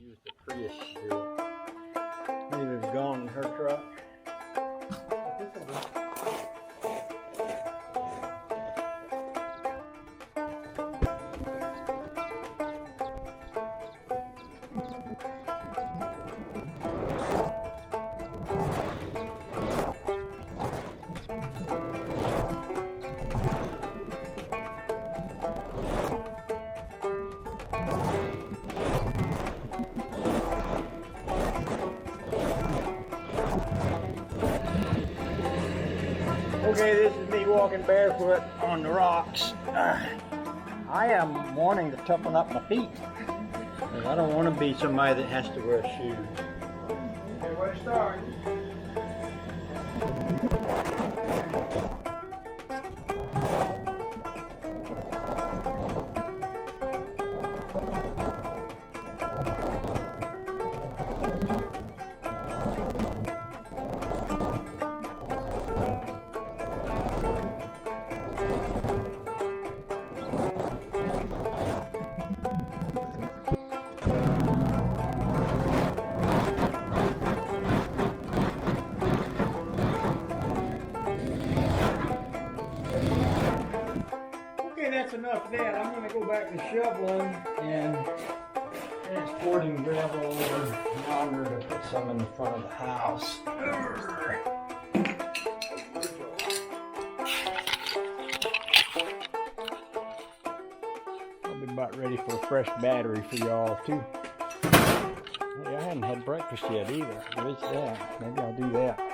use the Prius to do it. Maybe it's gone in her truck. Okay, this is me walking barefoot on the rocks. I am wanting to toughen up my feet, because I don't want to be somebody that has to wear shoes. Okay, where to start? Okay, that's enough of that. I'm going to go back to shoveling and transporting gravel over yonder to put some in the front of the house. I'll be about ready for a fresh battery for y'all too. Hey, I hadn't had breakfast yet either. What's that? Maybe I'll do that.